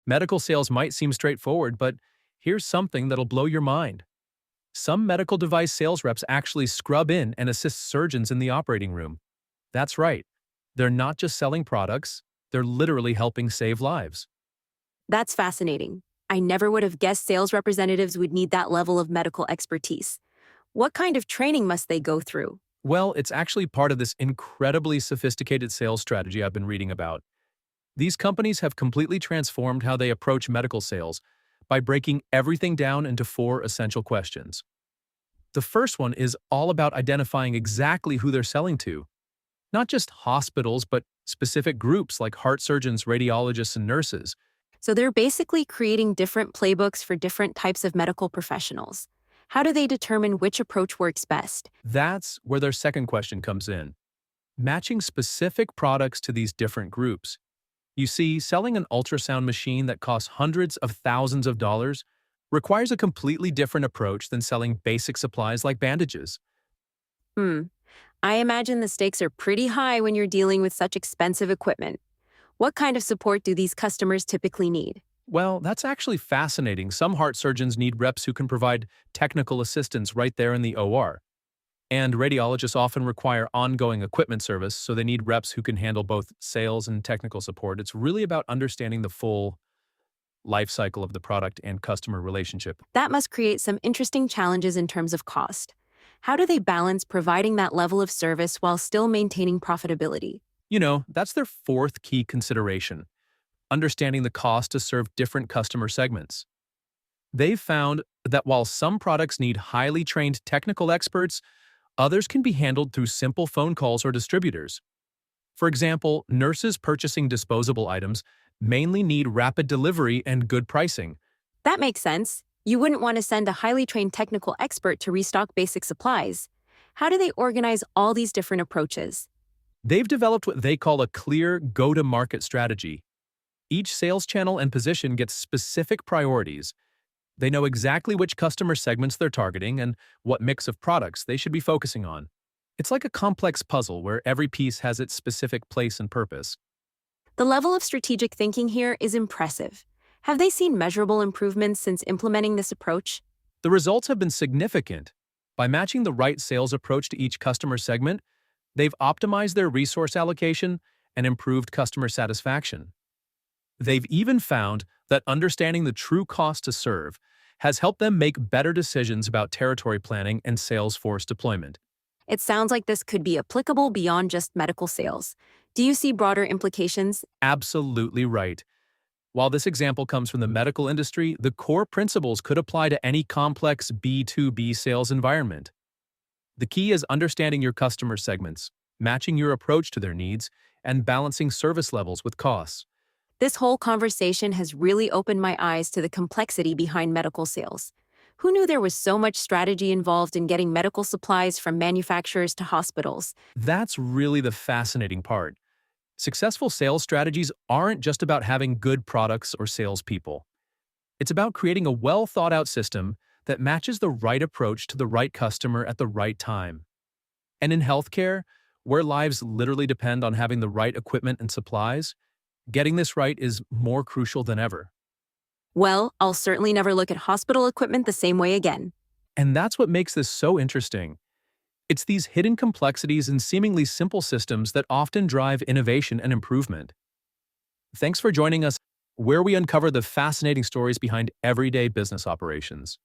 Medical sales might seem straightforward, but here's something that'll blow your mind. Some medical device sales reps actually scrub in and assist surgeons in the operating room. That's right. They're not just selling products, they're literally helping save lives. That's fascinating. I never would have guessed sales representatives would need that level of medical expertise. What kind of training must they go through? Well, it's actually part of this incredibly sophisticated sales strategy I've been reading about. These companies have completely transformed how they approach medical sales by breaking everything down into four essential questions. The first one is all about identifying exactly who they're selling to. Not just hospitals, but specific groups like heart surgeons, radiologists, and nurses. So they're basically creating different playbooks for different types of medical professionals. How do they determine which approach works best? That's where their second question comes in. Matching specific products to these different groups. You see, selling an ultrasound machine that costs hundreds of thousands of dollars requires a completely different approach than selling basic supplies like bandages. Hmm. I imagine the stakes are pretty high when you're dealing with such expensive equipment. What kind of support do these customers typically need? Well, that's actually fascinating. Some heart surgeons need reps who can provide technical assistance right there in the OR. And radiologists often require ongoing equipment service, so they need reps who can handle both sales and technical support. It's really about understanding the full life cycle of the product and customer relationship. That must create some interesting challenges in terms of cost. How do they balance providing that level of service while still maintaining profitability? That's their fourth key consideration, understanding the cost to serve different customer segments. They've found that while some products need highly trained technical experts, others can be handled through simple phone calls or distributors. For example, nurses purchasing disposable items mainly need rapid delivery and good pricing. That makes sense. You wouldn't want to send a highly trained technical expert to restock basic supplies. How do they organize all these different approaches? They've developed what they call a clear go-to-market strategy. Each sales channel and position gets specific priorities. They know exactly which customer segments they're targeting and what mix of products they should be focusing on. It's like a complex puzzle where every piece has its specific place and purpose. The level of strategic thinking here is impressive. Have they seen measurable improvements since implementing this approach? The results have been significant. By matching the right sales approach to each customer segment, they've optimized their resource allocation and improved customer satisfaction. They've even found that understanding the true cost to serve has helped them make better decisions about territory planning and sales force deployment. It sounds like this could be applicable beyond just medical sales. Do you see broader implications? Absolutely right. While this example comes from the medical industry, the core principles could apply to any complex B2B sales environment. The key is understanding your customer segments, matching your approach to their needs, and balancing service levels with costs. This whole conversation has really opened my eyes to the complexity behind medical sales. Who knew there was so much strategy involved in getting medical supplies from manufacturers to hospitals? That's really the fascinating part. Successful sales strategies aren't just about having good products or salespeople. It's about creating a well-thought-out system that matches the right approach to the right customer at the right time. And in healthcare, where lives literally depend on having the right equipment and supplies, getting this right is more crucial than ever. Well, I'll certainly never look at hospital equipment the same way again. And that's what makes this so interesting. It's these hidden complexities and seemingly simple systems that often drive innovation and improvement. Thanks for joining us, where we uncover the fascinating stories behind everyday business operations.